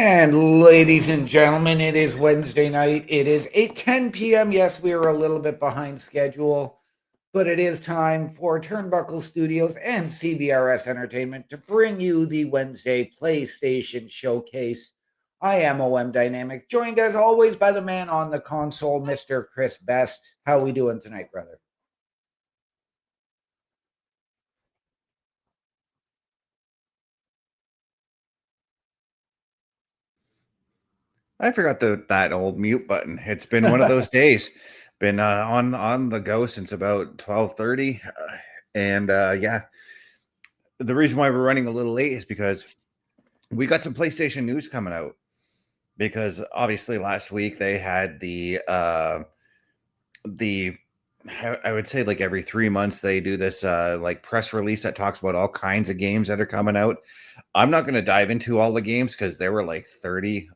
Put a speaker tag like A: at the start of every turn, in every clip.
A: And ladies and gentlemen, it is Wednesday night. It is 8:10 p.m. Yes, we are a little bit behind schedule, but it is time for Turnbuckle Studios and CBRS Entertainment to bring you the Wednesday PlayStation Showcase. I am OM Dynamic, joined as always by the man on the console, Mr. Chris Best. How we doing tonight, brother?
B: I forgot that old mute button. It's been one of those days. Been on the go since about 12:30, and yeah, the reason why we're running a little late is because we got some PlayStation news coming out. Because obviously last week they had the I would say like every 3 months they do this like press release that talks about all kinds of games that are coming out. I'm not going to dive into all the games because there were like 30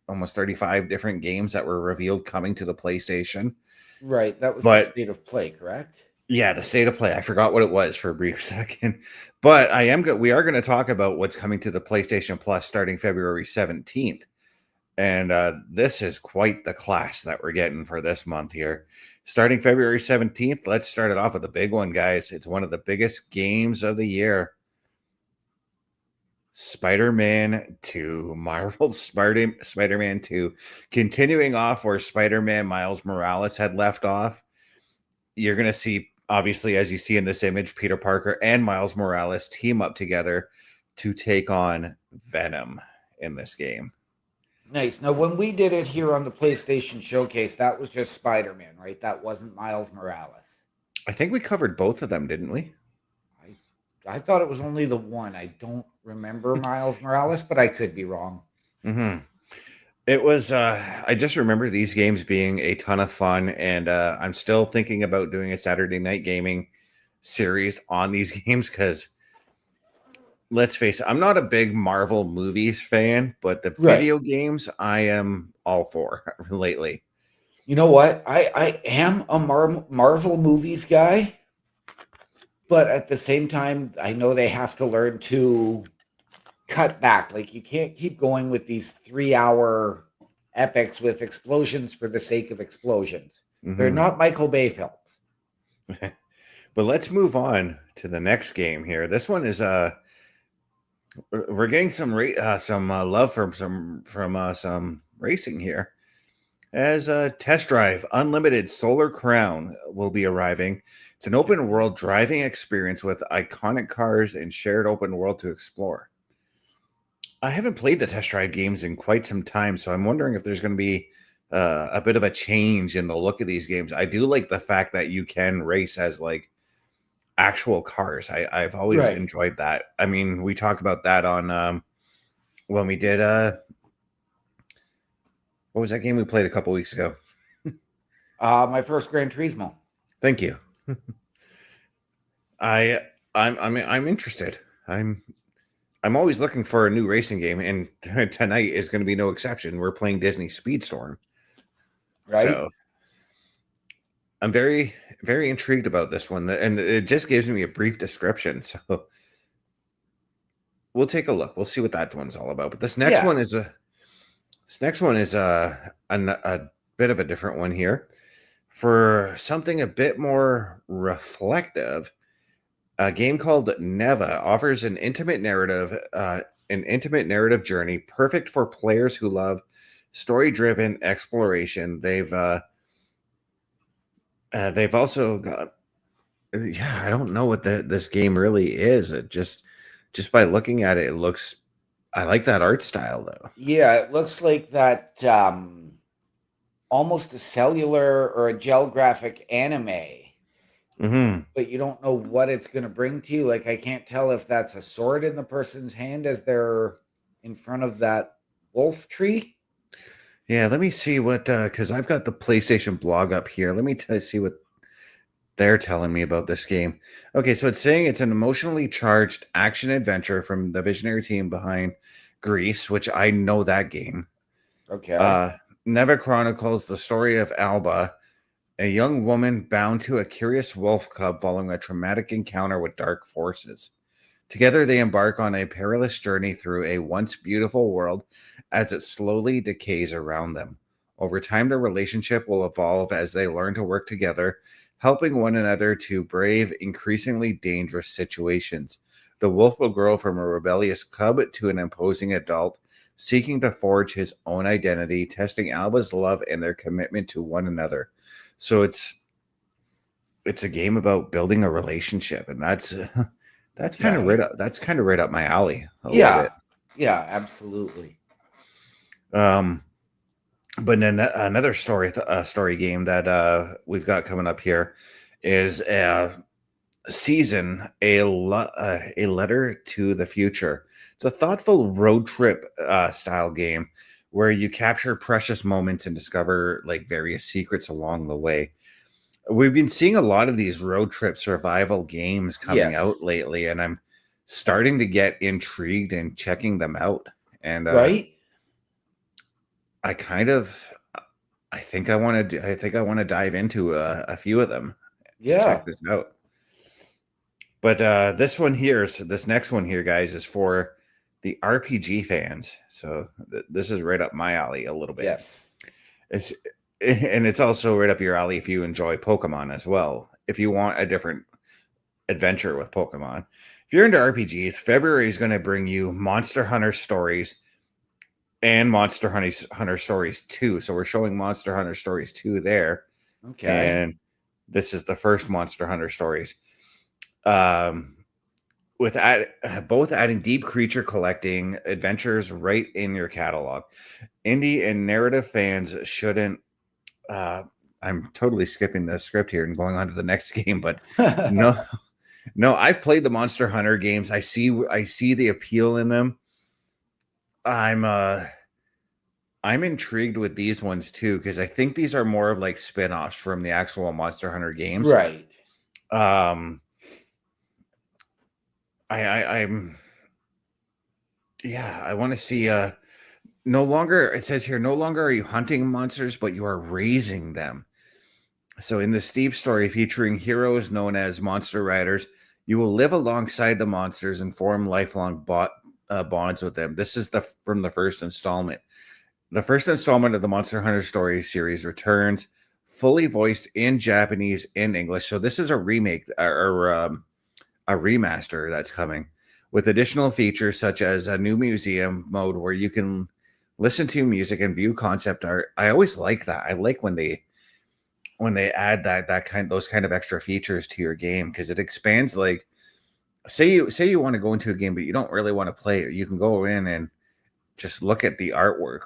B: almost 35 different games that were revealed coming to the PlayStation.
A: Right, that was the
B: But
A: state of play, correct?
B: yeah, the state of play. I forgot what it was for a brief second. But we are going to talk about what's coming to the PlayStation Plus starting February 17th. And this is quite the class that we're getting for this month here. Starting February 17th, let's start it off with the big one, guys. It's one of the biggest games of the year. Spider-Man 2, Marvel Spider-Man 2, continuing off where Spider-Man Miles Morales had left off. You're going to see, obviously, as you see in this image, Peter Parker and Miles Morales team up together to take on Venom in this game.
A: Nice. Now, when we did it here on the PlayStation Showcase, that was just Spider-Man, right? That wasn't Miles Morales.
B: I think we covered both of them, didn't we?
A: I thought it was only the one. I don't remember Miles Morales, but I could be wrong.
B: Mm-hmm. It was, I just remember these games being a ton of fun, and I'm still thinking about doing a Saturday night gaming series on these games because let's face it, I'm not a big Marvel movies fan, but the
A: Right.
B: video games I am all for lately.
A: You know what? I am a Marvel movies guy, but at the same time, I know they have to learn to cut back. Like, you can't keep going with these 3-hour epics with explosions for the sake of explosions. They're
B: Mm-hmm.
A: not Michael Bay films.
B: But let's move on to the next game here. This one is we're getting some love from some racing here. As a Test Drive Unlimited Solar Crown will be arriving. It's an open world driving experience with iconic cars and shared open world to explore. I haven't played the Test Drive games in quite some time, so I'm wondering if there's going to be a bit of a change in the look of these games. I do like the fact that you can race as like actual cars. I've always
A: Right.
B: enjoyed that. I mean, we talked about that on when we did what was that game we played a couple weeks ago?
A: My first Gran Turismo.
B: Thank you. I'm interested. I'm always looking for a new racing game, and tonight is going to be no exception. We're playing Disney Speedstorm,
A: Right?
B: so I'm very very intrigued about this one, and it just gives me a brief description. So we'll take a look. We'll see what that one's all about. But this next
A: Yeah.
B: one is a bit of a different one here for something a bit more reflective. A game called Neva offers an intimate narrative journey, perfect for players who love story-driven exploration. They've also got, yeah, I don't know what this game really is. It just by looking at it, it looks. I like that art style though.
A: Yeah, it looks like that almost a cellular or a gel graphic anime,
B: Mm-hmm.
A: but you don't know what it's going to bring to you. Like, I can't tell if that's a sword in the person's hand as they're in front of that wolf tree.
B: Yeah, let me see what because I've got the PlayStation blog up here. Let me see what they're telling me about this game. Okay, so it's saying it's an emotionally charged action adventure from the visionary team behind Grease, which I know that game.
A: Okay.
B: Uh, Never chronicles the story of Alba, a young woman bound to a curious wolf cub following a traumatic encounter with dark forces. Together, they embark on a perilous journey through a once beautiful world as it slowly decays around them. Over time, their relationship will evolve as they learn to work together, helping one another to brave increasingly dangerous situations. The wolf will grow from a rebellious cub to an imposing adult, seeking to forge his own identity, testing Alba's love and their commitment to one another. So it's a game about building a relationship, and that's kind of
A: Okay.
B: right up my alley a little
A: Yeah.
B: bit.
A: Yeah, absolutely.
B: Um, but then another story game that we've got coming up here is Season, a letter to the future. It's a thoughtful road trip style game where you capture precious moments and discover like various secrets along the way. We've been seeing a lot of these road trip survival games coming out
A: Yes.
B: lately, and I'm starting to get intrigued and checking them out. And
A: Right?
B: I kind of, I think I want to, I think I want to dive into a few of them to
A: Yeah.
B: check this out. But this next one here, guys, is for the RPG fans. So this is right up my alley a little bit.
A: Yes.
B: It's and it's also right up your alley if you enjoy Pokemon as well. If you want a different adventure with Pokemon, if you're into RPGs, February is going to bring you Monster Hunter Stories and Hunter Stories 2. So we're showing Monster Hunter Stories 2 there,
A: Okay.
B: and this is the first Monster Hunter Stories. Um, both adding deep creature collecting adventures right in your catalog. Indie and narrative fans shouldn't. I'm totally skipping the script here and going on to the next game, but no, no. I've played the Monster Hunter games. I see the appeal in them. I'm uh I'm intrigued with these ones too because I think these are more of like spin-offs from the actual Monster Hunter games.
A: Right.
B: Um, I'm yeah, I want to see no longer it says here no longer are you hunting monsters, but you are raising them. So in the steep story featuring heroes known as monster riders, you will live alongside the monsters and form lifelong bonds with them. This is the from the first installment. The first installment of the Monster Hunter Story series returns fully voiced in Japanese and English. So this is a remake or a remaster that's coming with additional features such as a new museum mode where you can listen to music and view concept art. I always like that. I like when they add those kind of extra features to your game because it expands. Like say you want to go into a game but you don't really want to play it, you can go in and just look at the artwork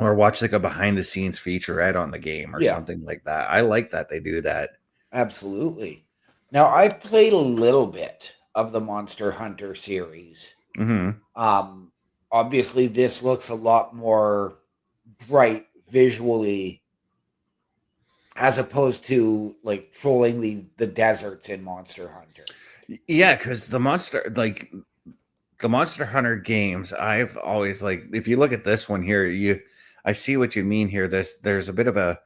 B: or watch like a behind the scenes featurette on the game or
A: Yeah.
B: something like that. I like that they do that.
A: Absolutely. Now, I've played a little bit of the Monster Hunter series.
B: Hmm.
A: Um, Obviously, this looks a lot more bright visually as opposed to like trolling the deserts in Monster Hunter.
B: Yeah, because the Monster Hunter games, I've always like if you look at this one here, I see what you mean here. There's a bit of a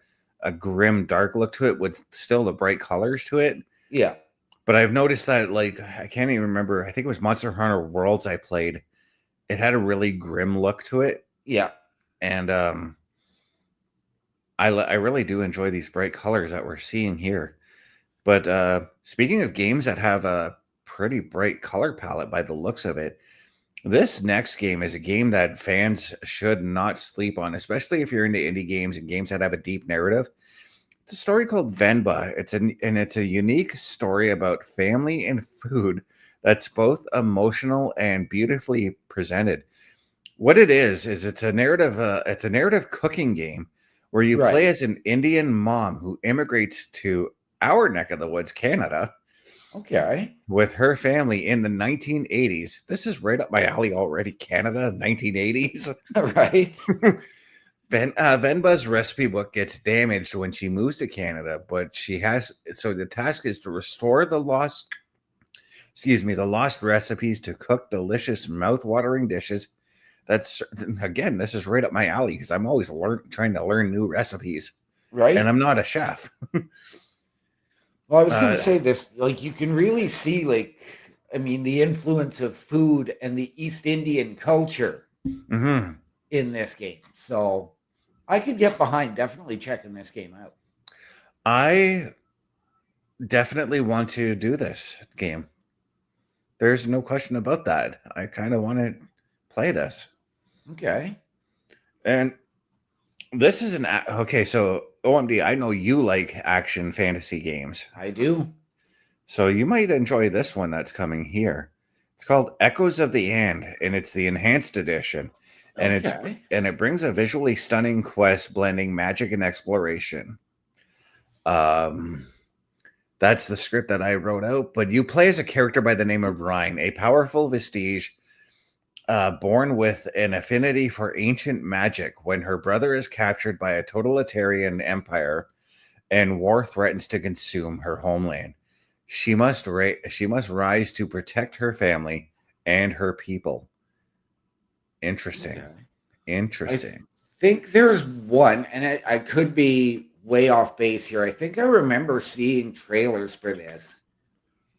B: grim, dark look to it with still the bright colors to it.
A: Yeah.
B: But I've noticed that like I can't even remember. I think it was Monster Hunter Worlds I played. It had a really grim look to it,
A: Yeah.
B: and I really do enjoy these bright colors that we're seeing here. But speaking of games that have a pretty bright color palette by the looks of it, this next game is a game that fans should not sleep on, especially if you're into indie games and games that have a deep narrative. It's a story called Venba. It's a unique story about family and food that's both emotional and beautifully presented. What it is it's a narrative cooking game where you play
A: Right.
B: as an Indian mom who immigrates to our neck of the woods, Canada,
A: Okay.
B: with her family in the 1980s. This is right up my alley already. Canada, 1980s.
A: Right.
B: Venba's recipe book gets damaged when she moves to Canada, but the task is to restore the lost recipes to cook delicious, mouth-watering dishes. That's again, this is right up my alley because I'm always trying to learn new recipes, and
A: Right.
B: I'm not a chef.
A: Well, I was going to
B: Uh,
A: say this, like you can really see like I mean, the influence of food and the East Indian culture
B: Hmm.
A: in this game. So I could get behind definitely checking this game out.
B: I definitely want to do this game. There's no question about that. I kind of want to play this.
A: Okay.
B: And this is okay. So OMD, I know you like action fantasy games,
A: I do.
B: so you might enjoy this one that's coming here. It's called Echoes of the End, and it's the enhanced edition, and
A: Okay.
B: it brings a visually stunning quest blending magic and exploration. Um, that's the script that I wrote out. But you play as a character by the name of Rhine, a powerful vestige born with an affinity for ancient magic. When her brother is captured by a totalitarian empire and war threatens to consume her homeland, she must rise to protect her family and her people. Interesting.
A: Okay.
B: Interesting.
A: Think there's one, and I could be way off base here. I think I remember seeing trailers for this,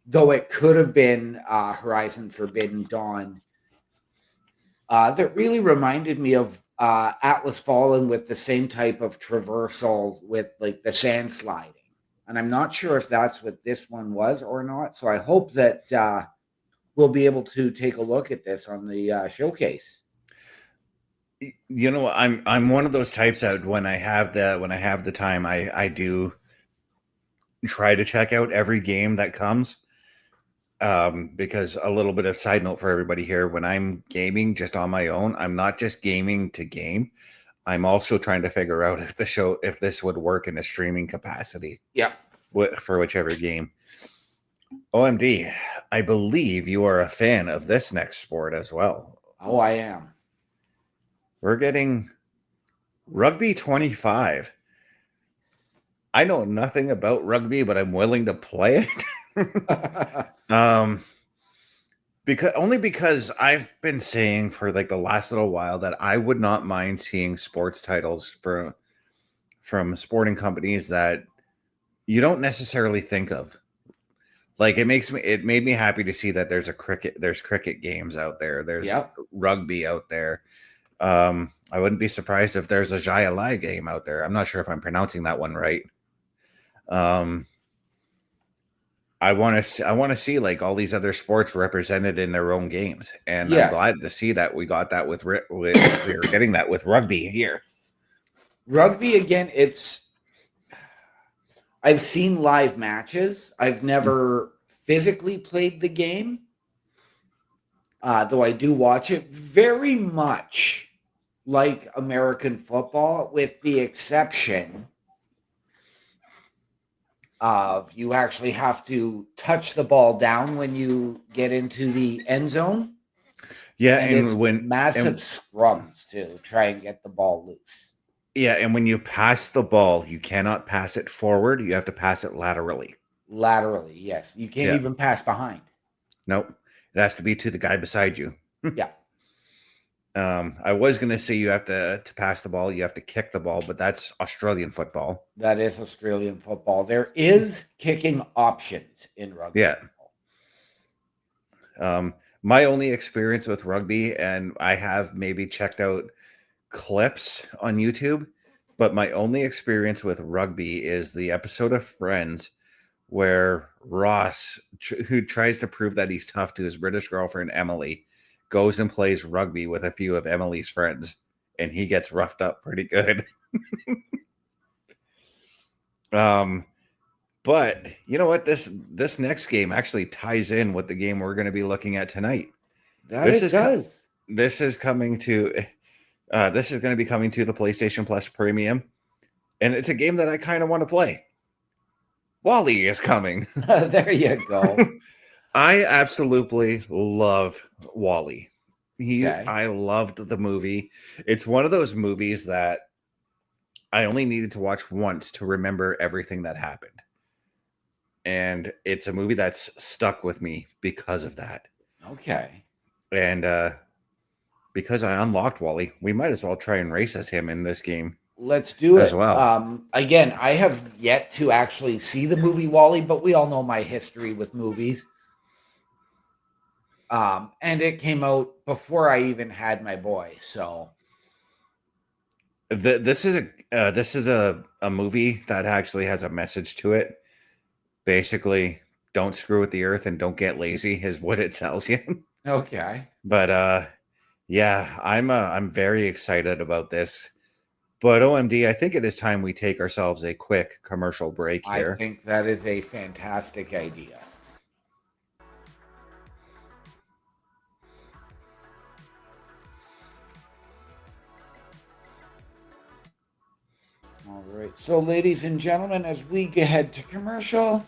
A: though it could have been Horizon Forbidden Dawn. That really reminded me of Atlas Fallen with the same type of traversal with like the sand sliding. And I'm not sure if that's what this one was or not. So I hope that we'll be able to take a look at this on the showcase.
B: You know, I'm one of those types that when I have the time, I do try to check out every game that comes. Because a little bit of side note for everybody here, when I'm gaming just on my own, I'm not just gaming to game. I'm also trying to figure out if this would work in a streaming capacity.
A: Yeah.
B: For whichever game. OMD, I believe you are a fan of this next sport as well.
A: Oh, I am.
B: We're getting Rugby 25. I know nothing about rugby, but I'm willing to play it. Because I've been saying for like the last little while that I would not mind seeing sports titles from sporting companies that you don't necessarily think of. Like it made me happy to see that there's cricket games out there. There's rugby out there. I wouldn't be surprised if there's a Jaya Lai game out there. I'm not sure if I'm pronouncing that one right. I want to see like all these other sports represented in their own games, and I'm glad to see that we got that we're getting that with rugby here.
A: Rugby again. I've seen live matches. I've never physically played the game, though I do watch it. Very much like American football, with the exception of you actually have to touch the ball down when you get into the end zone.
B: Yeah,
A: and it's massive scrums to try and get the ball loose.
B: Yeah, and when you pass the ball, you cannot pass it forward. You have to pass it laterally.
A: Laterally, yes. You can't even pass behind.
B: Nope. It has to be to the guy beside you.
A: Yeah.
B: I was going to say you have to pass the ball, you have to kick the ball, but that's Australian football.
A: That is Australian football. There is kicking options in rugby.
B: Yeah. My only experience with rugby, and I have maybe checked out clips on YouTube, but my only experience with rugby is the episode of Friends where Ross, who tries to prove that he's tough to his British girlfriend Emily, goes and plays rugby with a few of Emily's friends, and he gets roughed up pretty good. But you know what? This next game actually ties in with the game we're going to be looking at tonight.
A: This is going to
B: be coming to the PlayStation Plus Premium, and it's a game that I kind of want to play. Wall-E is coming.
A: There you go.
B: I absolutely love Wall-E. I loved the movie. It's one of those movies that I only needed to watch once to remember everything that happened. And it's a movie that's stuck with me because of that.
A: Okay.
B: And because I unlocked Wall-E, we might as well try and race as him in this game.
A: Let's do it
B: as well.
A: Again, I have yet to actually see the movie Wall-E, but we all know my history with movies. And it came out before I even had my boy. So
B: This is a movie that actually has a message to it. Basically, don't screw with the earth and don't get lazy is what it tells you.
A: okay.
B: But yeah, I'm very excited about this. But OMD, I think it is time we take ourselves a quick commercial break
A: I
B: here.
A: think that is a fantastic idea. All right. So, ladies and gentlemen, as we head to commercial,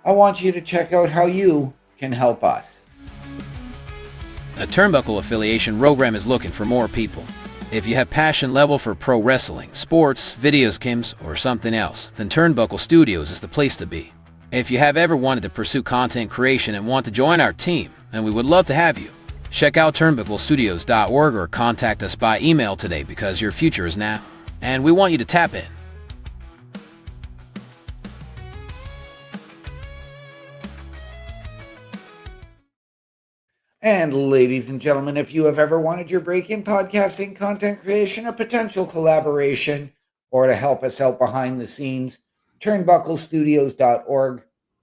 A: I want you to check out how you can help us.
C: A Turnbuckle affiliation program is looking for more people. If you have passion level for pro wrestling, sports, video games, or something else, then Turnbuckle Studios is the place to be. If you have ever wanted to pursue content creation and want to join our team, then we would love to have you. Check out turnbucklestudios.org or contact us by email today because your future is now, and we want you to tap in.
A: And ladies and gentlemen, if you have ever wanted your break in podcasting, content creation, a potential collaboration, or to help us out behind the scenes, turnbucklestudios.org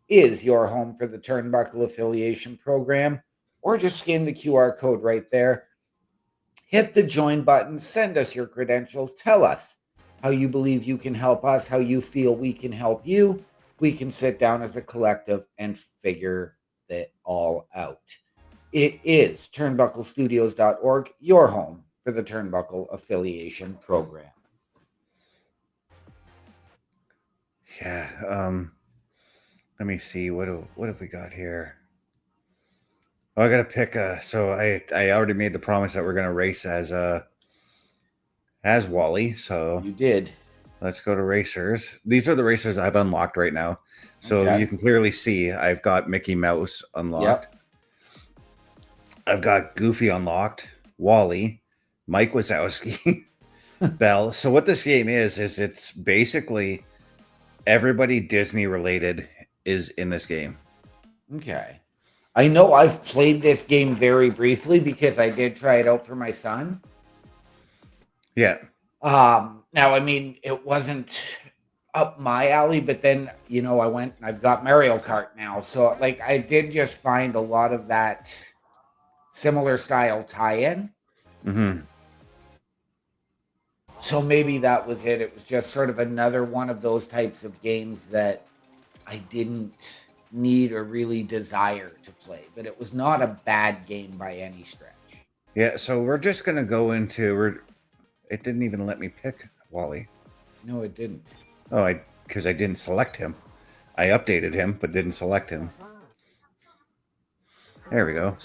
A: is your home for the Turnbuckle affiliation program, or just scan the QR code right there. Hit the join button, send us your credentials, tell us how you believe you can help us, how you feel we can help you. We can sit down as a collective and figure it all out. It is turnbucklestudios.org, your home for the Turnbuckle affiliation program.
B: Yeah. Let me see. What have we got here? Oh, I gotta pick. So I already made the promise that we're gonna race as Wally. So
A: You did.
B: let's go to racers. These are the racers I've unlocked right now. So
A: Okay.
B: you can clearly see I've got Mickey Mouse unlocked.
A: Yep.
B: I've got Goofy unlocked, Wally, Mike Wazowski, Belle. So what this game is it's basically everybody Disney related is in this game.
A: Okay. I know I've played this game very briefly because I did try it out for my son.
B: Yeah.
A: Now, I mean, it wasn't up my alley, but then, I went and I've got Mario Kart now. So, like, I did just find a lot of that similar style tie-in.
B: Mm-hmm.
A: So maybe that was it. It was just sort of another one of those types of games that I didn't need or really desire to play, but it was not a bad game by any stretch.
B: Yeah, so we're just gonna go into it didn't even let me pick Wally.
A: No, it didn't.
B: Oh, because I didn't select him. I updated him, but didn't select him. There we go.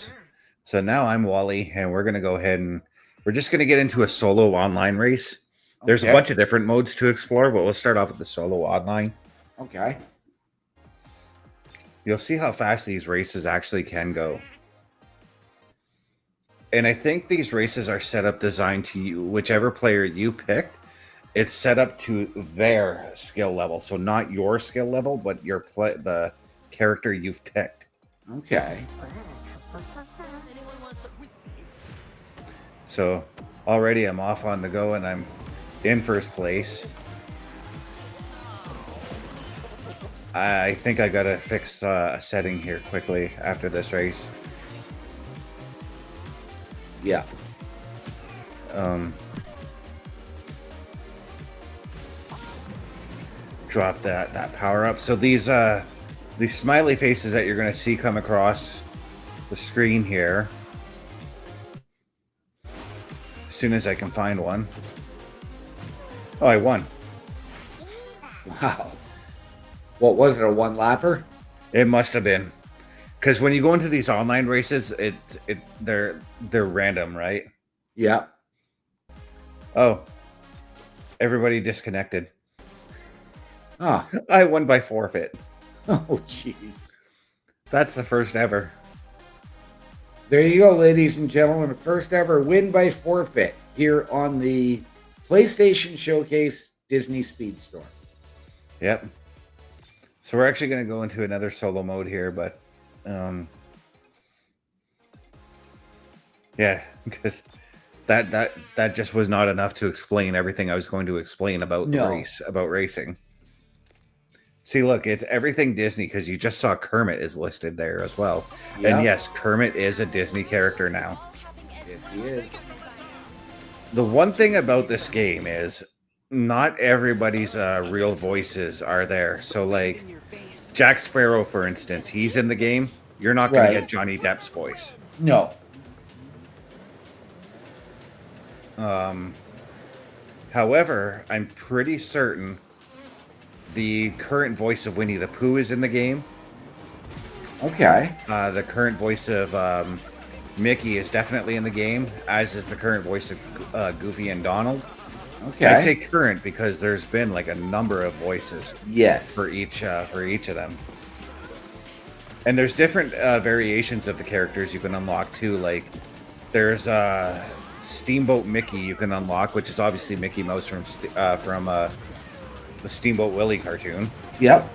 B: So now I'm Wally, and we're gonna go ahead and we're just gonna get into a solo online race. There's a
A: Okay.
B: bunch of different modes to explore, but we'll start off with the solo online.
A: Okay.
B: You'll see how fast these races actually can go. And I think these races are set up designed to you, whichever player you picked, it's set up to their skill level. So not your skill level, but the character you've picked.
A: Okay.
B: So already I'm off on the go and I'm in first place. I think I gotta fix a setting here quickly after this race.
A: Yeah.
B: Drop that power up. So these smiley faces that you're gonna see come across the screen here. As soon as I can find one. Oh, I won.
A: Wow. What was it? A one lapper?
B: It must have been. Because when you go into these online races, they're random, right?
A: Yeah.
B: Oh, everybody disconnected.
A: Ah.
B: I won by forfeit.
A: Oh, jeez.
B: That's the first ever.
A: There you go, ladies and gentlemen. The first ever win by forfeit here on the PlayStation Showcase Disney Speedstorm.
B: Yep. So we're actually going to go into another solo mode here, but Yeah, because that just was not enough to explain everything I was going to explain about the
A: No.
B: race, about racing. See, look, it's everything Disney because you just saw Kermit is listed there as well. And
A: Yep.
B: yes, Kermit is a Disney character now.
A: Yes, he is.
B: The one thing about this game is not everybody's real voices are there. So, like Jack Sparrow, for instance, he's in the game. You're not going to
A: Right.
B: get Johnny Depp's voice.
A: No.
B: However, I'm pretty certain the current voice of Winnie the Pooh is in the game.
A: Okay.
B: The current voice of Mickey is definitely in the game, as is the current voice of Goofy and Donald.
A: Okay.
B: I say current because there's been like a number of voices
A: Yes.
B: for each of them, and there's different variations of the characters you can unlock too. Like there's Steamboat Mickey you can unlock, which is obviously Mickey Mouse from the Steamboat Willie cartoon.
A: Yep.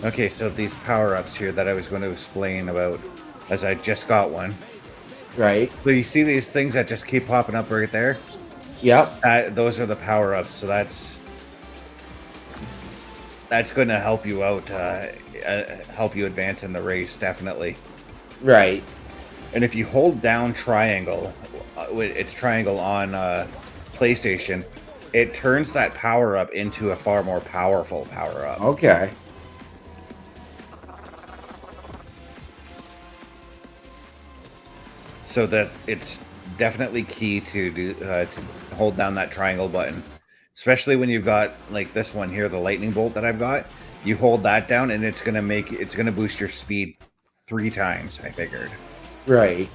B: Okay, so these power-ups here that I was going to explain about, as I just got one.
A: Right.
B: So you see these things that just keep popping up right there?
A: Yep.
B: Those are the power-ups, so that's going to help you out, help you advance in the race, definitely.
A: Right.
B: And if you hold down triangle, it's triangle on PlayStation, it turns that power-up into a far more powerful power-up.
A: Okay.
B: So that it's definitely key to hold down that triangle button, especially when you've got like this one here, the lightning bolt that I've got. You hold that down, and it's gonna boost your speed 3 times. I figured.
A: Right.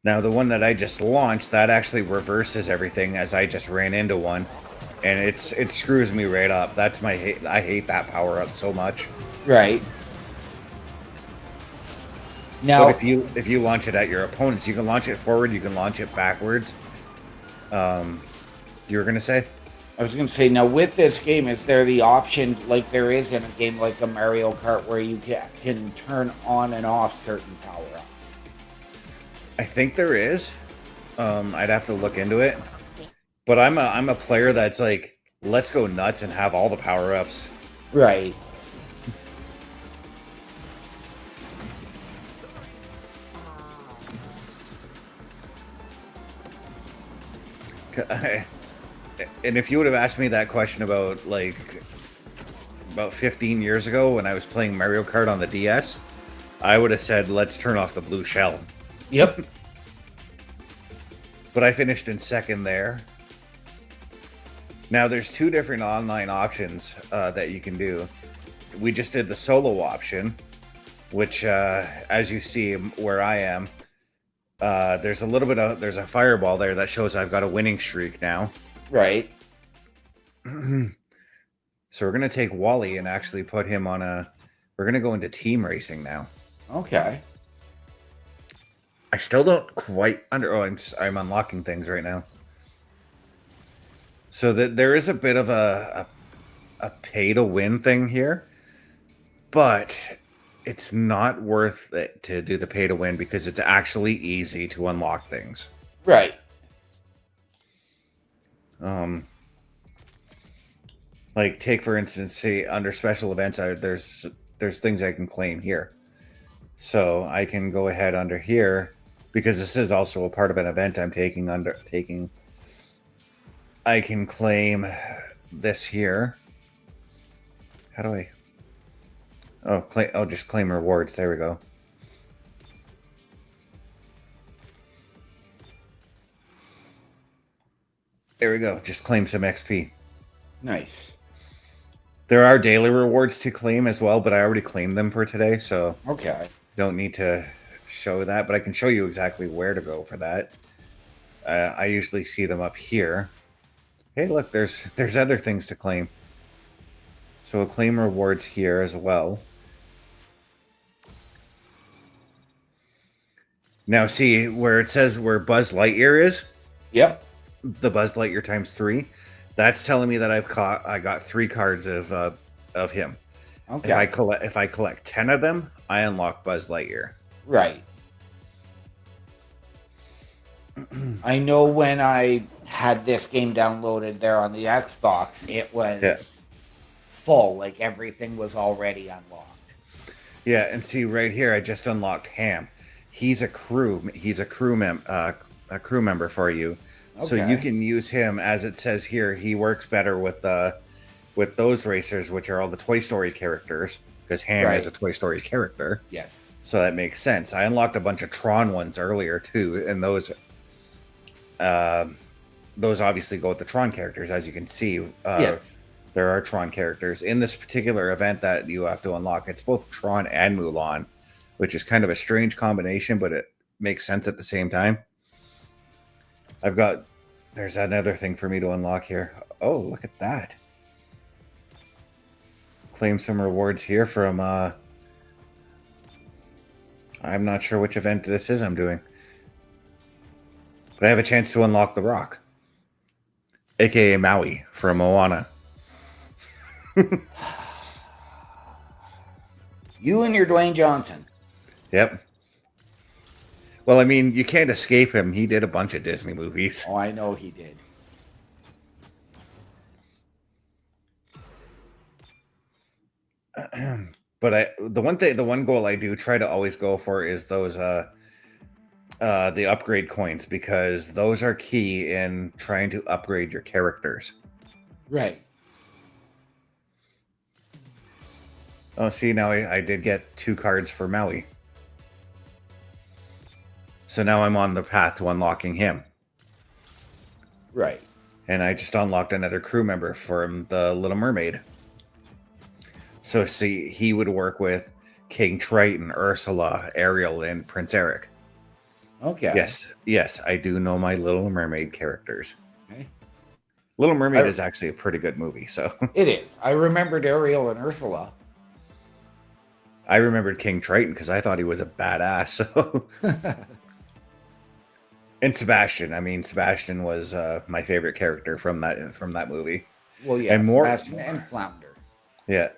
B: Now the one that I just launched, that actually reverses everything as I just ran into one, and it screws me right up. That's my hate. I hate that power up so much.
A: Right. Now,
B: But if you launch it at your opponents, you can launch it forward, you can launch it backwards. You were gonna say?
A: I was going to say, now with this game, is there the option, like there is in a game like a Mario Kart, where you can turn on and off certain power-ups?
B: I think there is. I'd have to look into it. But I'm a player that's like, let's go nuts and have all the power ups.
A: Right.
B: And if you would have asked me that question about 15 years ago when I was playing Mario Kart on the DS, I would have said, let's turn off the blue shell.
A: Yep.
B: But I finished in second there. Now, there's 2 different online options that you can do. We just did the solo option, which, as you see where I am, there's a fireball there that shows I've got a winning streak now.
A: Right.
B: So we're going to take Wally and actually put him on we're going to go into team racing now.
A: Okay.
B: I still don't quite I'm unlocking things right now. So that there is a bit of a pay to win thing here, but it's not worth it to do the pay to win because it's actually easy to unlock things.
A: Right.
B: Like take for instance, say under special events, there's things I can claim here. So I can go ahead under here because this is also a part of an event I'm taking. I can claim this here. How do I? Oh, just claim rewards. There we go. There we go. Just claim some XP.
A: Nice.
B: There are daily rewards to claim as well, but I already claimed them for today, so
A: Okay.
B: don't need to show that. But I can show you exactly where to go for that. I usually see them up here. Hey, look, there's other things to claim. So we'll claim rewards here as well. Now, see where it says where Buzz Lightyear is,
A: Yep.
B: the Buzz Lightyear times 3. That's telling me that I got 3 cards of him.
A: Okay.
B: If I collect 10 of them, I unlock Buzz Lightyear.
A: Right. I know when I had this game downloaded there on the Xbox, it was full. Like everything was already unlocked.
B: Yeah, and see right here, I just unlocked Ham. He's a crew. He's a crew member for you, so you
A: Okay.
B: can use him as it says here. He works better with those racers, which are all the Toy Story characters, because Ham is a
A: Right.
B: Toy Story character.
A: Yes.
B: So that makes sense. I unlocked a bunch of Tron ones earlier too, and those obviously go with the Tron characters, as you can see.
A: Yes.
B: There are Tron characters in this particular event that you have to unlock. It's both Tron and Mulan, which is kind of a strange combination, but it makes sense at the same time. There's another thing for me to unlock here. Oh, look at that. Claim some rewards here from, I'm not sure which event this is I'm doing. But I have a chance to unlock The Rock, aka Maui from Moana.
A: You and your Dwayne Johnson.
B: Yep. Well, I mean, you can't escape him. He did a bunch of Disney movies.
A: Oh, I know he did.
B: But the one goal I do try to always go for is those the upgrade coins, because those are key in trying to upgrade your characters.
A: Right.
B: Oh, see, now I did get 2 cards for Maui. So now I'm on the path to unlocking him.
A: Right.
B: And I just unlocked another crew member from The Little Mermaid. So see, he would work with King Triton, Ursula, Ariel, and Prince Eric.
A: Okay.
B: Yes, I do know my Little Mermaid characters.
A: Okay.
B: Little Mermaid is actually a pretty good movie, so.
A: It is. I remembered Ariel and Ursula.
B: I remembered King Triton because I thought he was a badass, so. And Sebastian. I mean, Sebastian was my favorite character from that movie.
A: Well, yeah,
B: And more-
A: Sebastian and Flounder.
B: Yeah.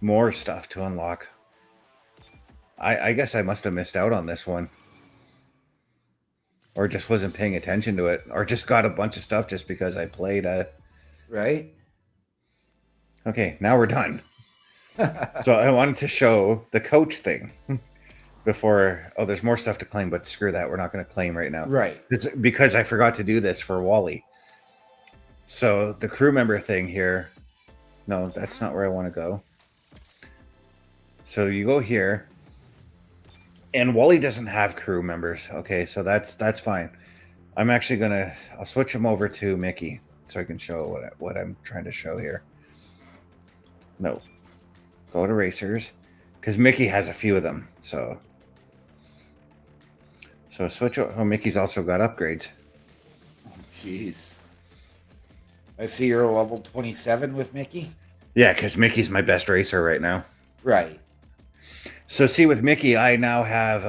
B: More stuff to unlock. I guess I must have missed out on this one. Or just wasn't paying attention to it. Or just got a bunch of stuff just because I played.
A: Right?
B: Okay, now we're done. So I wanted to show the coach thing before. Oh, there's more stuff to claim, but screw that. We're not going to claim right now.
A: Right.
B: It's because I forgot to do this for Wally. So the crew member thing here. No, that's not where I want to go. So you go here. And Wally doesn't have crew members. Okay, so that's fine. I'm actually I'll switch him over to Mickey so I can show what I'm trying to show here. No. Go to racers. Because Mickey has a few of them. So switch over. Oh, Mickey's also got upgrades.
A: Jeez. I see you're level 27 with Mickey.
B: Yeah, because Mickey's my best racer right now.
A: Right.
B: So see, with Mickey, I now have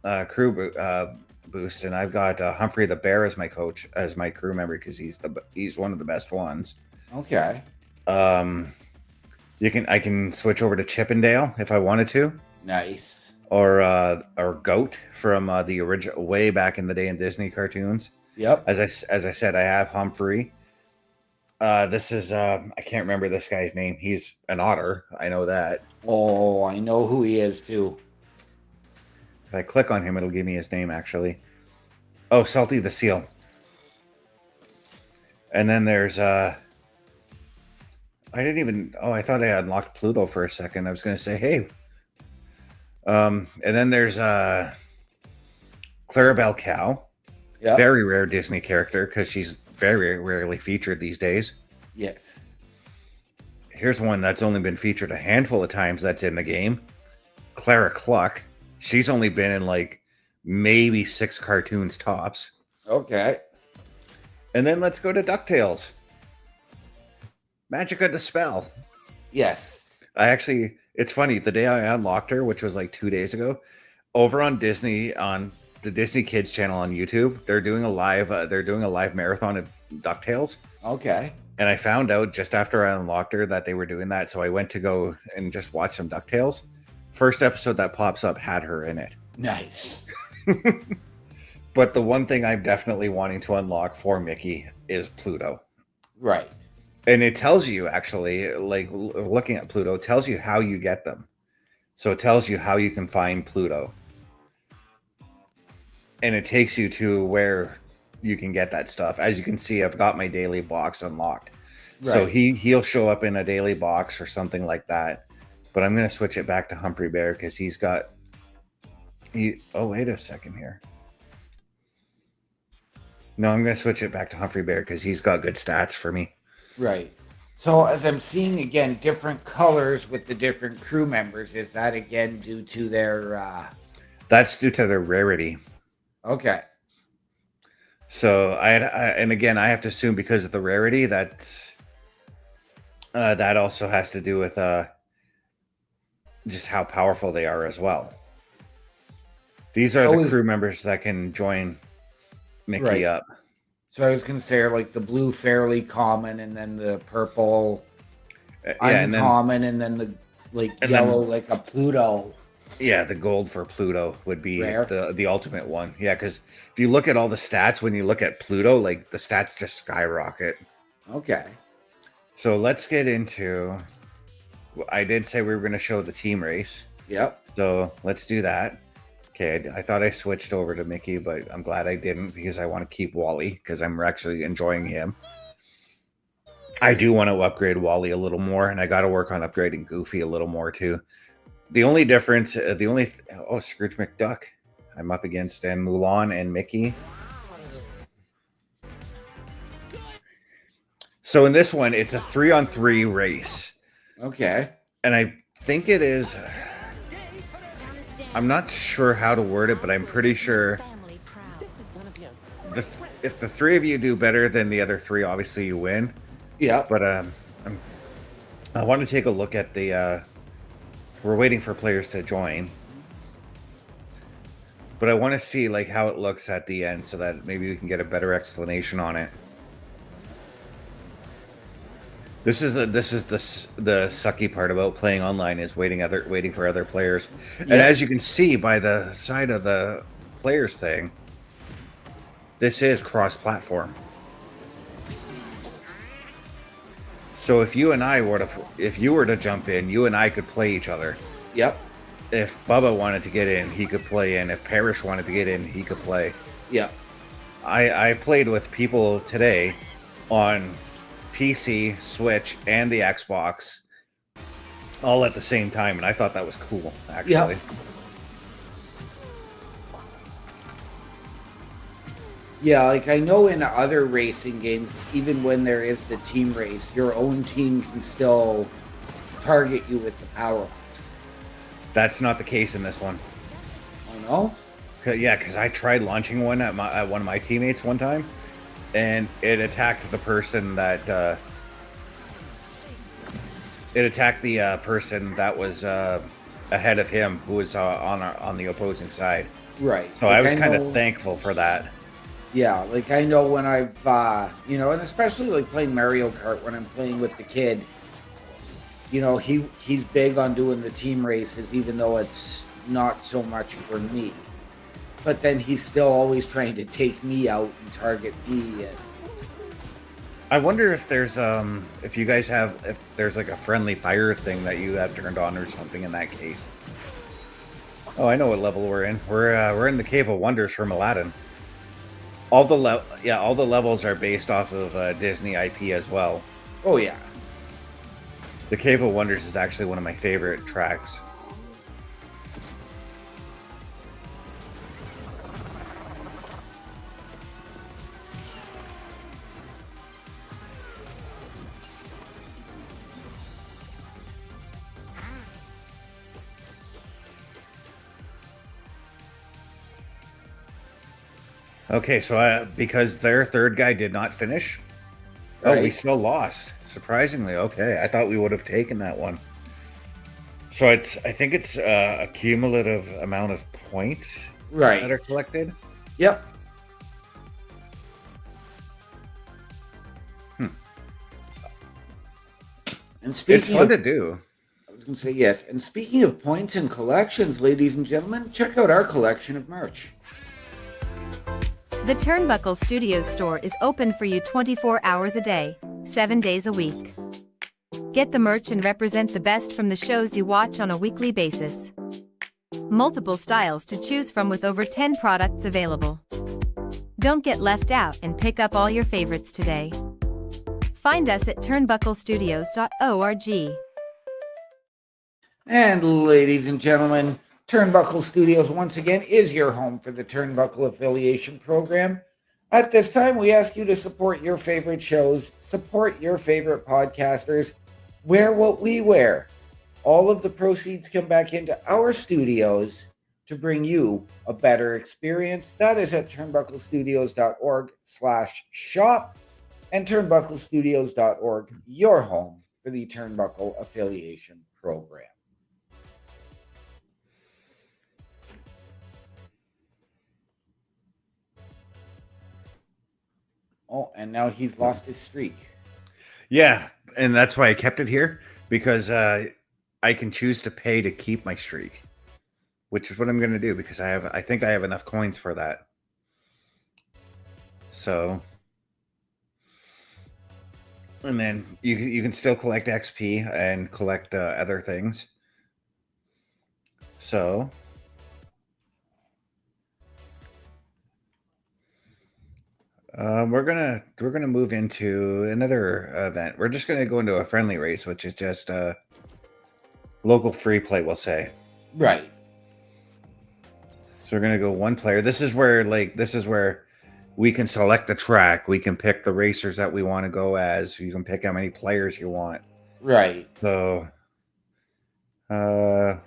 B: a crew boost, and I've got Humphrey the Bear as my coach, as my crew member, because he's one of the best ones.
A: Okay.
B: I can switch over to Chippendale if I wanted to,
A: Nice.
B: or Goat from the original way back in the day in Disney cartoons.
A: Yep.
B: As I said, I have Humphrey. This is I can't remember this guy's name. He's an otter. I know that.
A: Oh, I know who he is too.
B: If I click on him, it'll give me his name, actually. Oh, Salty the Seal. And then there's I thought I unlocked Pluto for a second. I was going to say, hey. And then there's Clarabelle Cow.
A: Yep.
B: Very rare Disney character because she's very rarely featured these days.
A: Yes.
B: Here's one that's only been featured a handful of times that's in the game. Clara Cluck. She's only been in like maybe 6 cartoons tops.
A: Okay.
B: And then let's go to DuckTales. Magica the Spell.
A: Yes.
B: It's funny, the day I unlocked her, which was like 2 days ago, over on Disney, on the Disney Kids channel on YouTube, they're doing a live marathon of DuckTales.
A: Okay.
B: And I found out just after I unlocked her that they were doing that, so I went to go and just watch some DuckTales. First episode that pops up had her in it.
A: Nice.
B: But the one thing I'm definitely wanting to unlock for Mickey is Pluto.
A: Right.
B: And it tells you, actually, like looking at Pluto, tells you how you get them. So it tells you how you can find Pluto. And it takes you to where you can get that stuff. As you can see, I've got my daily box unlocked. Right. So he'll show up in a daily box or something like that. But I'm going to switch it back to Humphrey Bear because oh, wait a second here. No, I'm going to switch it back to Humphrey Bear because he's got good stats for me.
A: Right. So as I'm seeing, again, different colors with the different crew members, is that, again, due to their...
B: That's due to their rarity.
A: Okay.
B: So, and again, I have to assume because of the rarity that also has to do with just how powerful they are as well. These are the crew members that can join Mickey up.
A: So I was going to say, like, the blue fairly common, and then the purple uncommon, and then the yellow, like a Pluto.
B: Yeah, the gold for Pluto would be the ultimate one. Yeah, because if you look at all the stats, when you look at Pluto, like the stats just skyrocket.
A: Okay.
B: So let's get into... I did say we were going to show the team race.
A: Yep.
B: So let's do that. Okay, I thought I switched over to Mickey, but I'm glad I didn't because I want to keep Wally because I'm actually enjoying him. I do want to upgrade Wally a little more, and I got to work on upgrading Goofy a little more too. The only difference, Scrooge McDuck. I'm up against Mulan and Mickey. So in this one, it's a 3-on-3 race.
A: Okay.
B: And I think it is... I'm not sure how to word it, but I'm pretty sure if the three of you do better than the other three, obviously you win.
A: Yeah.
B: But I want to take a look at the... we're waiting for players to join. But I want to see like how it looks at the end so that maybe we can get a better explanation on it. This is the sucky part about playing online is waiting for other players. And as you can see by the side of the players thing, this is cross-platform. So if you were to jump in, you and I could play each other.
A: Yep.
B: If Bubba wanted to get in, he could play in. If Parrish wanted to get in, he could play.
A: Yep.
B: I played with people today on PC, Switch, and the Xbox all at the same time, and I thought that was cool, actually. Yep.
A: Yeah, like I know in other racing games, even when there is the team race, your own team can still target you with the power-ups.
B: That's not the case in this one.
A: Oh, no?
B: Yeah, because I tried launching one at one of my teammates one time, and it attacked the person that was ahead of him, who was on the opposing side.
A: Right.
B: So like I was kind of thankful for that.
A: Yeah, like I know when I've and especially like playing Mario Kart when I'm playing with the kid. He's big on doing the team races, even though it's not so much for me. But then he's still always trying to take me out and target me.
B: I wonder if there's if there's like a friendly fire thing that you have turned on or something in that case. Oh, I know what level we're in. We're in the Cave of Wonders from Aladdin. All the levels are based off of Disney IP as well.
A: Oh yeah.
B: The Cave of Wonders is actually one of my favorite tracks. Okay, so because their third guy did not finish, we still lost. Surprisingly, okay. I thought we would have taken that one. So I think it's a cumulative amount of points that
A: Right.
B: are collected.
A: Yep.
B: Hmm.
A: And
B: It's
A: speaking
B: fun
A: of,
B: to do.
A: I was going to say yes. And speaking of points and collections, ladies and gentlemen, check out our collection of merch.
D: The Turnbuckle Studios store is open for you 24 hours a day, 7 days a week. Get the merch and represent the best from the shows you watch on a weekly basis. Multiple styles to choose from with over 10 products available. Don't get left out and pick up all your favorites today. Find us at turnbucklestudios.org.
A: And ladies and gentlemen, Turnbuckle Studios once again is your home for the Turnbuckle Affiliation Program. At this time, we ask you to support your favorite shows, support your favorite podcasters, wear what we wear. All of the proceeds come back into our studios to bring you a better experience. That is at turnbucklestudios.org/shop and turnbucklestudios.org, your home for the Turnbuckle Affiliation Program. Oh, and now he's lost his streak.
B: Yeah, and that's why I kept it here, because I can choose to pay to keep my streak, which is what I'm going to do, because I think I have enough coins for that. So, and then you can still collect XP and collect other things. So, we're gonna move into another event. We're just gonna go into a friendly race, which is just local free play, we'll say.
A: Right.
B: So we're gonna go one player. This is where we can select the track. We can pick the racers that we want to go as. You can pick how many players you want.
A: Right.
B: So, this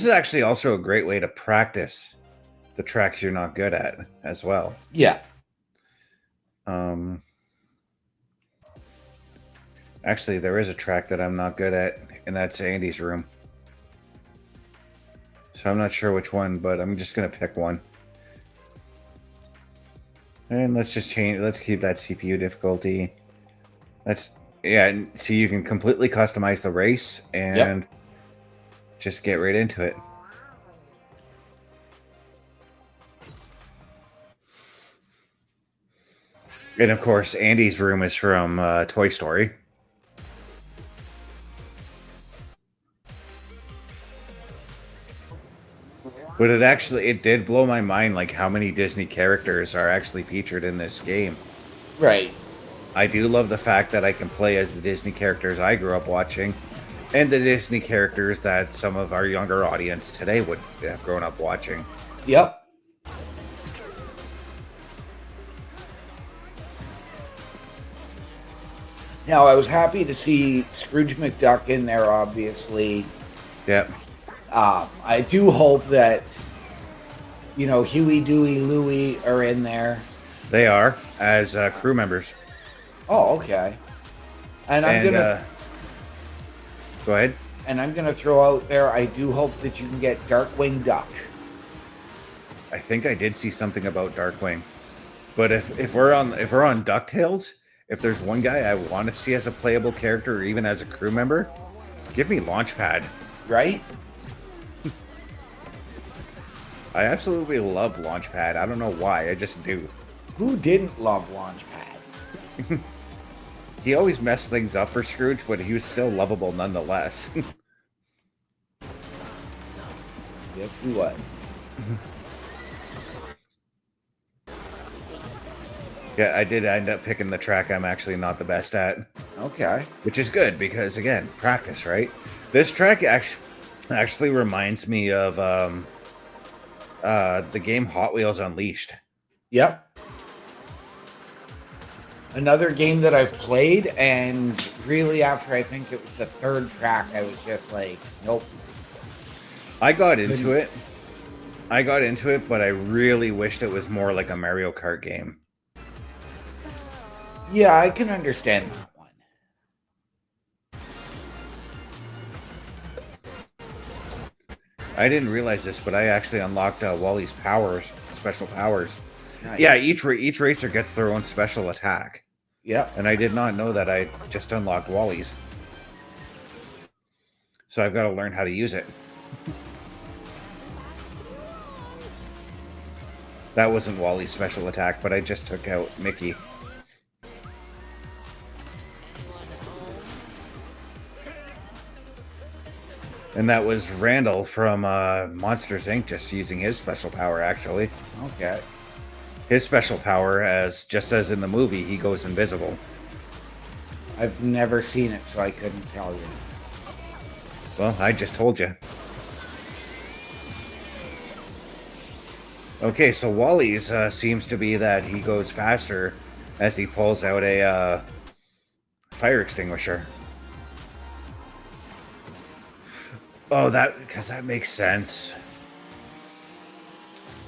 B: is actually also a great way to practice the tracks you're not good at as well.
A: Yeah.
B: Actually, there is a track that I'm not good at, and that's Andy's room. So I'm not sure which one, but I'm just gonna pick one. And let's just change. Let's keep that CPU difficulty. Yeah. See, you can completely customize the race and just get right into it. And of course, Andy's room is from Toy Story. But it did blow my mind, like how many Disney characters are actually featured in this game.
A: Right.
B: I do love the fact that I can play as the Disney characters I grew up watching, and the Disney characters that some of our younger audience today would have grown up watching.
A: Yep. Now, I was happy to see Scrooge McDuck in there, obviously.
B: Yep.
A: I do hope that, Huey, Dewey, Louie are in there.
B: They are, as crew members.
A: Oh, okay. And I'm going to...
B: Go ahead.
A: And I'm going to throw out there, I do hope that you can get Darkwing Duck.
B: I think I did see something about Darkwing. But if we're on DuckTales, if there's one guy I want to see as a playable character or even as a crew member, give me Launchpad.
A: Right?
B: I absolutely love Launchpad. I don't know why, I just do.
A: Who didn't love Launchpad?
B: He always messed things up for Scrooge, but he was still lovable nonetheless.
A: Yes, he was.
B: Yeah, I did end up picking the track I'm actually not the best at.
A: Okay.
B: Which is good, because, again, practice, right? This track actually reminds me of the game Hot Wheels Unleashed.
A: Yep. Another game that I've played, and really after I think it was the third track, I was just like, nope.
B: I got into it, but I really wished it was more like a Mario Kart game.
A: Yeah, I can understand that one.
B: I didn't realize this, but I actually unlocked Wally's powers, special powers.
A: Nice.
B: Yeah, each racer gets their own special attack.
A: Yep.
B: And I did not know that. I just unlocked Wally's. So I've got to learn how to use it. That wasn't Wally's special attack, but I just took out Mickey. And that was Randall from Monsters, Inc. just using his special power, actually.
A: Okay.
B: His special power, just as in the movie, he goes invisible.
A: I've never seen it, so I couldn't tell you.
B: Well, I just told you. Okay, so Wally's seems to be that he goes faster as he pulls out a fire extinguisher. Oh, because that makes sense.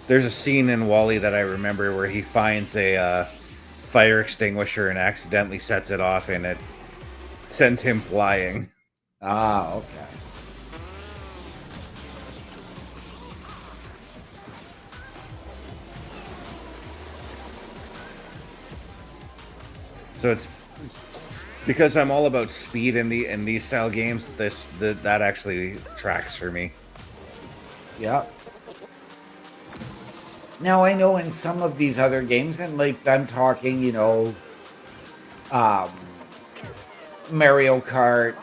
B: There's a scene in Wall-E that I remember where he finds a fire extinguisher and accidentally sets it off, and it sends him flying.
A: Ah, okay.
B: So it's because I'm all about speed in these style games. That actually tracks for me.
A: Yeah. Now I know in some of these other games, and like I'm talking, Mario Kart,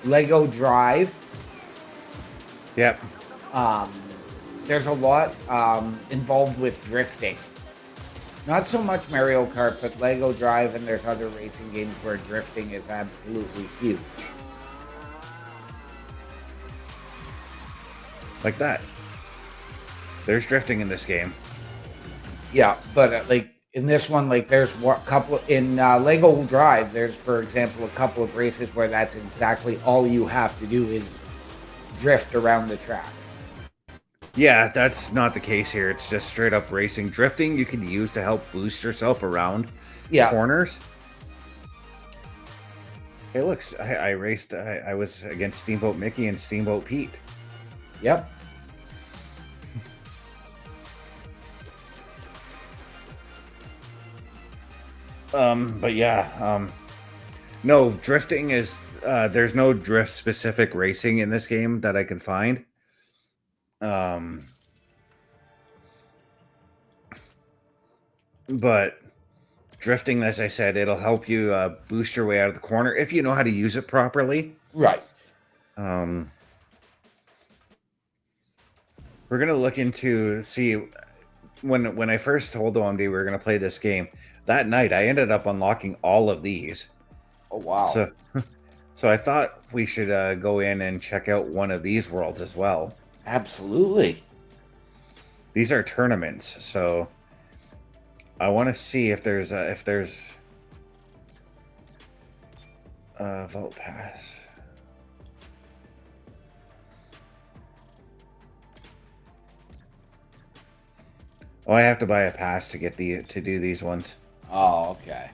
A: Lego Drive.
B: Yep.
A: There's a lot involved with drifting. Not so much Mario Kart, but Lego Drive, and there's other racing games where drifting is absolutely huge.
B: Like that. There's drifting in this game.
A: Yeah, but like in this one, like there's a couple in Lego Drive. There's, for example, a couple of races where that's exactly all you have to do is drift around the track.
B: Yeah, that's not the case here. It's just straight up racing. Drifting you can use to help boost yourself around corners. Hey, look, I raced. I was against Steamboat Mickey and Steamboat Pete.
A: Yep.
B: But yeah, no, drifting is, there's no drift specific racing in this game that I can find. But drifting, as I said, it'll help you boost your way out of the corner if you know how to use it properly.
A: Right.
B: We're gonna look into see when I first told OMD we were gonna play this game. That night, I ended up unlocking all of these.
A: Oh wow!
B: So I thought we should go in and check out one of these worlds as well.
A: Absolutely.
B: These are tournaments, so I want to see if there's Vault Pass. Oh, I have to buy a pass to get to do these ones.
A: Oh, okay.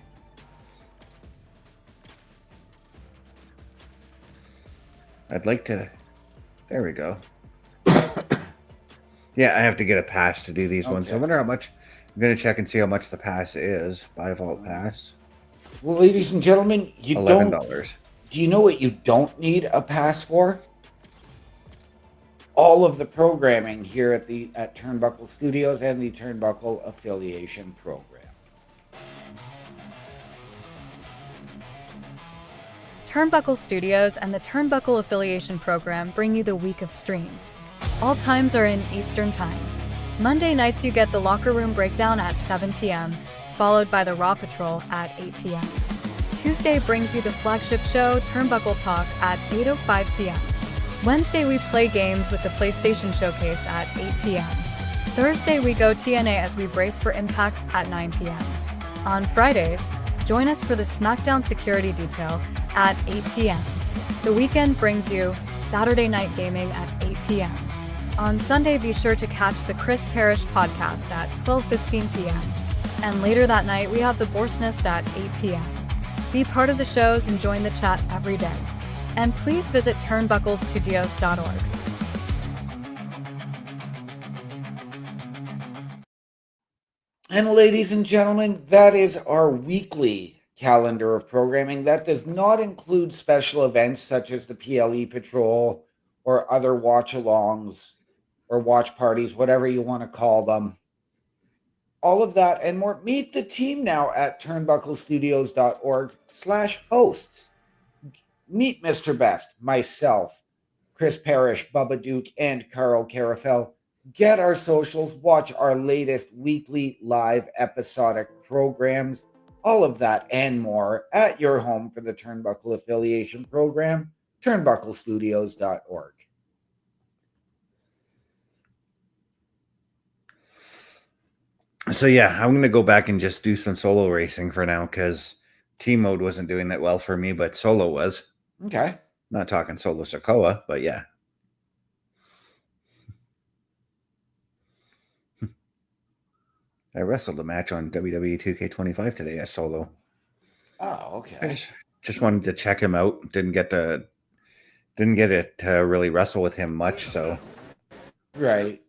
B: I'd like to. There we go. Yeah, I have to get a pass to do these ones. So I wonder how much. I'm going to check and see how much the pass is. Buy Vault Pass.
A: Well, ladies and gentlemen, you
B: $11.
A: Do you know what you don't need a pass for? All of the programming here at Turnbuckle Studios and the Turnbuckle Affiliation Program.
E: Turnbuckle Studios and the Turnbuckle Affiliation Program bring you the week of streams. All times are in Eastern Time. Monday nights you get the Locker Room Breakdown at 7 p.m., followed by the Raw Patrol at 8 p.m. Tuesday brings you the flagship show, Turnbuckle Talk, at 8:05 p.m. Wednesday we play games with the PlayStation Showcase at 8 p.m. Thursday we go TNA as we brace for Impact at 9 p.m. On Fridays, join us for the SmackDown Security Detail at 8 p.m. The weekend brings you Saturday Night Gaming at 8 p.m. On Sunday, be sure to catch the Chris Parrish podcast at 12:15 p.m. And later that night, we have the Borsnest at 8 p.m. Be part of the shows and join the chat every day. And please visit turnbucklestudios.org.
A: And ladies and gentlemen, that is our weekly calendar of programming. That does not include special events such as the PLE Patrol or other watch-alongs or watch parties, whatever you want to call them. All of that and more. Meet the team now at turnbucklestudios.org/hosts. Meet Mr. Best, myself, Chris Parrish, Bubba Duke, and Carl Carafel. Get our socials, watch our latest weekly live episodic programs, all of that and more at your home for the Turnbuckle Affiliation Program, turnbucklestudios.org.
B: So yeah, I'm going to go back and just do some solo racing for now because team mode wasn't doing that well for me, but solo was.
A: Okay.
B: Not talking solo Sokoa, but yeah. I wrestled a match on WWE 2K25 today as solo.
A: Oh, okay.
B: I just wanted to check him out. Didn't get it to really wrestle with him much, so.
A: Right.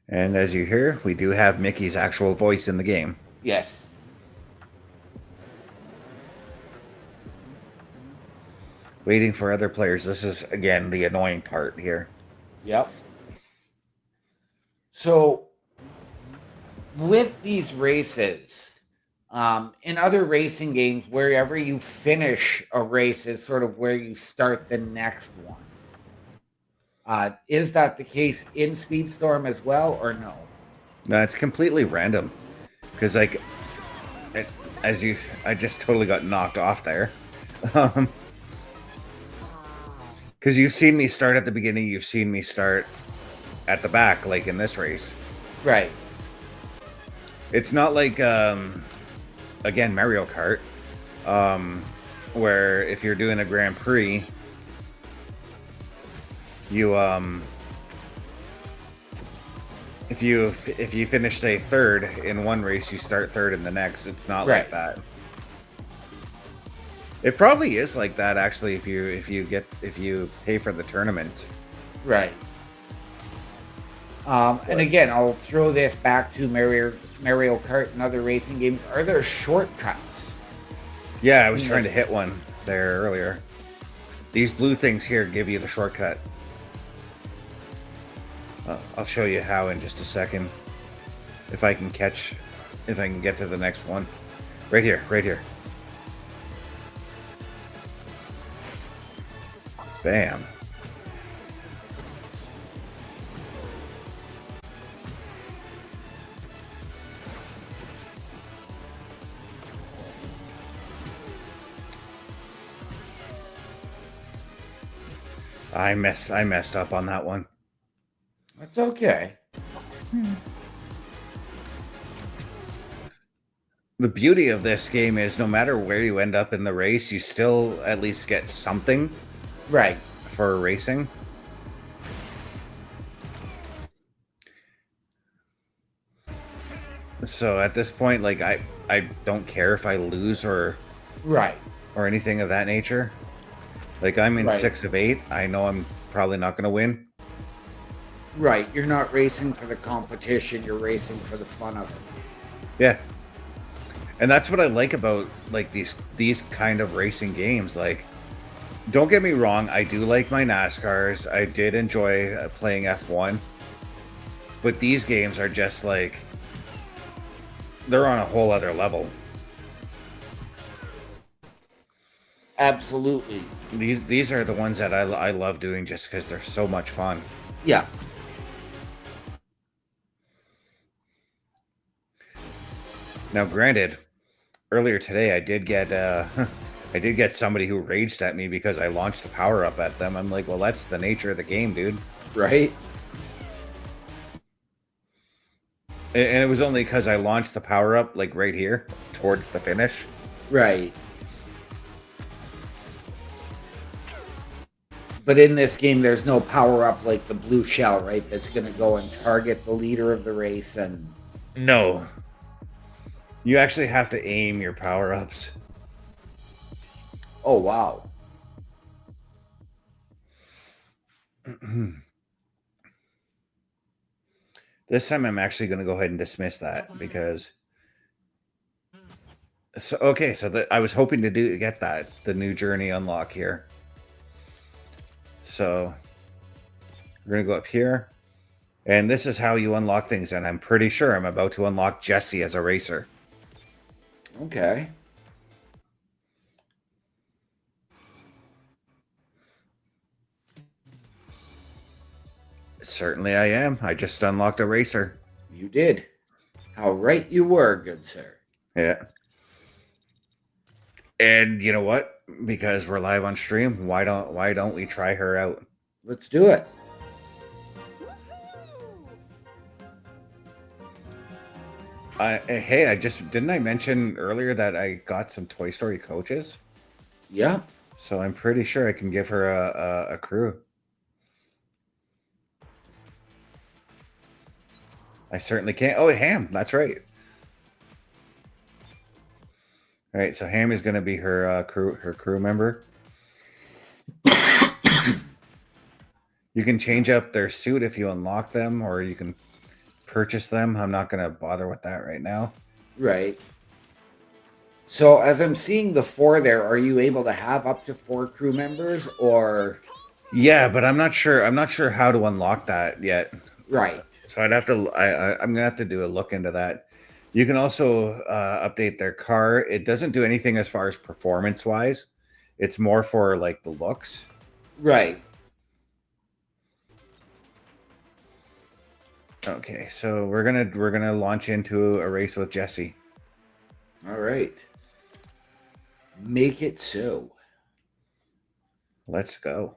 B: And as you hear, we do have Mickey's actual voice in the game.
A: Yes.
B: Waiting for other players. This is, again, the annoying part here.
A: Yep. So, with these races, in other racing games, wherever you finish a race is sort of where you start the next one. Is that the case in Speedstorm as well, or no?
B: No, it's completely random. Because, like, I just totally got knocked off there. Because you've seen me start at the beginning, you've seen me start at the back, like in this race.
A: Right.
B: It's not like, again, Mario Kart, where if you're doing a Grand Prix, you, if you finish, say, third in one race, you start third in the next. It's not
A: Right.
B: like that. It probably is like that, actually, if you pay for the tournament.
A: Right. And again, I'll throw this back to Mario Kart and other racing games. Are there shortcuts?
B: Yeah, I was trying to hit one there earlier. These blue things here give you the shortcut. I'll show you how in just a second. If I can get to the next one. Right here. Bam. I messed up on that one.
A: That's okay.
B: The beauty of this game is no matter where you end up in the race, you still at least get something
A: Right.
B: for racing. So at this point, like I don't care if I lose or
A: Right.
B: anything of that nature. Like I'm in
A: Right.
B: 6 of 8. I know I'm probably not going to win.
A: Right. You're not racing for the competition. You're racing for the fun of it.
B: Yeah. And that's what I like about like these kind of racing games. Like, don't get me wrong, I do like my NASCARs. I did enjoy playing F1. But these games are just like, they're on a whole other level.
A: Absolutely.
B: These are the ones that I love doing just because they're so much fun.
A: Yeah.
B: Now, granted, earlier today I did get somebody who raged at me because I launched a power up at them. I'm like, well, that's the nature of the game, dude.
A: Right.
B: And it was only because I launched the power up like right here towards the finish.
A: Right. But in this game, there's no power up like the blue shell, right? That's going to go and target the leader of the race and
B: No. You actually have to aim your power-ups.
A: Oh, wow.
B: This time I'm actually going to go ahead and dismiss that because... So, okay, so I was hoping to get the new journey unlock here. So we're going to go up here. And this is how you unlock things. And I'm pretty sure I'm about to unlock Jesse as a racer.
A: Okay.
B: Certainly I am. I just unlocked a racer.
A: You did. How right you were, good sir.
B: Yeah. And you know what? Because we're live on stream, why don't we try her out?
A: Let's do it.
B: Hey, didn't I mention earlier that I got some Toy Story coaches?
A: Yeah.
B: So I'm pretty sure I can give her a crew. I certainly can. Oh, Ham, that's right. All right, so Ham is going to be her crew member. You can change up their suit if you unlock them, or you can purchase them. I'm not going to bother with that right now.
A: Right. So as I'm seeing the 4 there, are you able to have up to 4 crew members or?
B: Yeah, but I'm not sure. I'm not sure how to unlock that yet.
A: Right.
B: So I'd have to. I'm gonna have to do a look into that. You can also update their car. It doesn't do anything as far as performance wise. It's more for like the looks.
A: Right.
B: Okay, so we're gonna launch into a race with Jesse.
A: All right. Make it so.
B: Let's go.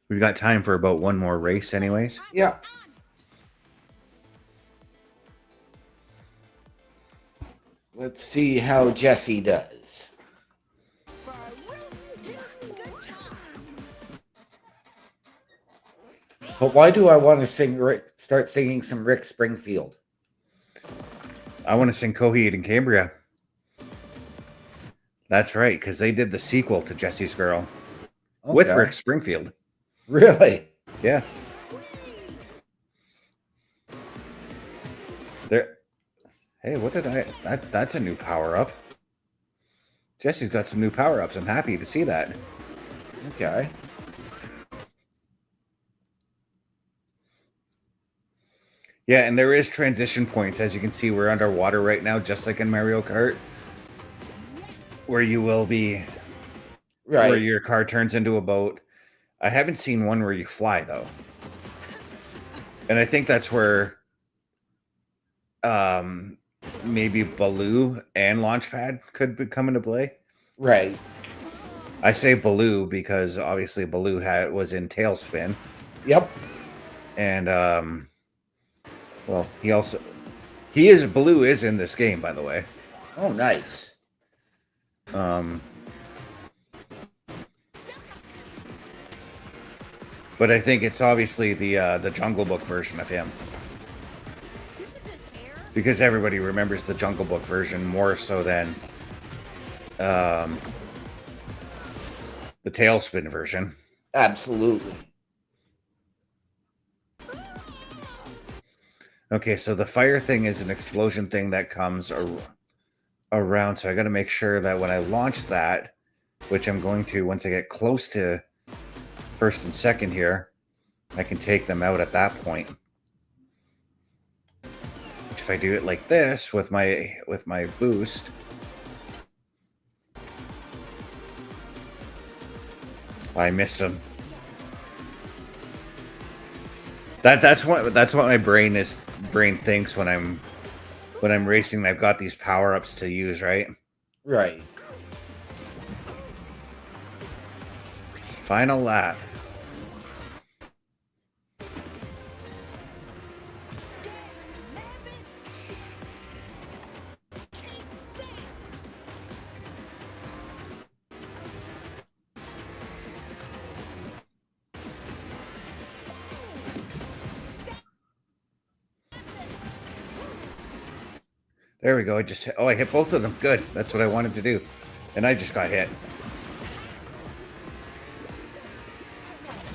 B: We've got time for about one more race, anyways.
A: Yeah. Let's see how Jesse does. But why do I want to start singing some Rick Springfield?
B: I want to sing Coheed and Cambria. That's right, because they did the sequel to Jesse's Girl with Rick Springfield.
A: Really?
B: Yeah. There. Hey, what did that's a new power-up. Jesse's got some new power-ups. I'm happy to see that.
A: Okay.
B: Yeah, and there is transition points. As you can see, we're underwater right now, just like in Mario Kart, where you will be,
A: Right.
B: where your car turns into a boat. I haven't seen one where you fly, though. And I think that's where maybe Baloo and Launchpad could come into play.
A: Right.
B: I say Baloo because obviously Baloo was in Tailspin.
A: Yep.
B: And well, Baloo is in this game, by the way.
A: Oh, nice.
B: But I think it's obviously the Jungle Book version of him. Because everybody remembers the Jungle Book version more so than the Tailspin version.
A: Absolutely.
B: Okay, so the fire thing is an explosion thing that comes around. So I got to make sure that when I launch that, which I'm going to once I get close to first and second here, I can take them out at that point. If I do it like this with my boost, I missed them. That's what my brain thinks when I'm racing. I've got these power-ups to use, right?
A: Right.
B: Final lap. There we go. I hit both of them. Good. That's what I wanted to do. And I just got hit.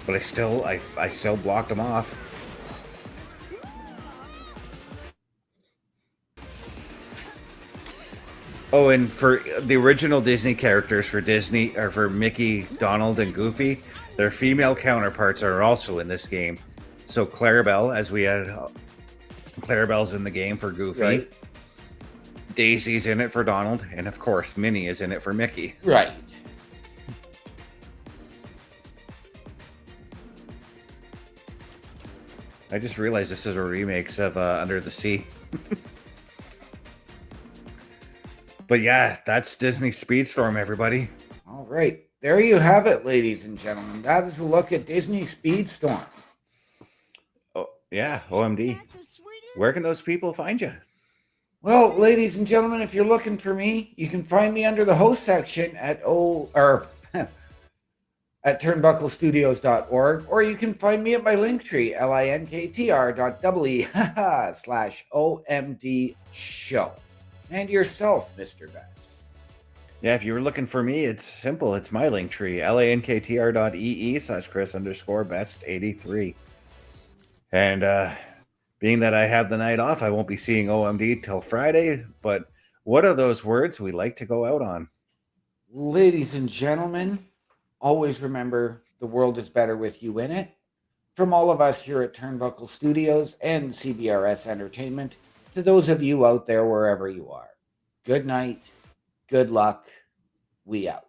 B: But I still blocked them off. Oh, and for the original Disney characters for Disney, or for Mickey, Donald, and Goofy, their female counterparts are also in this game. So Clarabelle, as we had, Clarabelle's in the game for Goofy.
A: Right.
B: Daisy's in it for Donald, and of course, Minnie is in it for Mickey.
A: Right.
B: I just realized this is a remix of Under the Sea. But yeah, that's Disney Speedstorm, everybody.
A: All right. There you have it, ladies and gentlemen. That is a look at Disney Speedstorm.
B: Oh, yeah, OMD. Where can those people find you?
A: Well, ladies and gentlemen, if you're looking for me, you can find me under the host section at at turnbucklestudios.org, or you can find me at my Linktree, linktr.ee/OMD show. And yourself, Mr. Best.
B: Yeah, if you were looking for me, it's simple. It's my Linktree, lanktr.ee/Chris_best83. And being that I have the night off, I won't be seeing OMD till Friday. But what are those words we like to go out on?
A: Ladies and gentlemen, always remember the world is better with you in it. From all of us here at Turnbuckle Studios and CBRS Entertainment, to those of you out there wherever you are, good night, good luck, we out.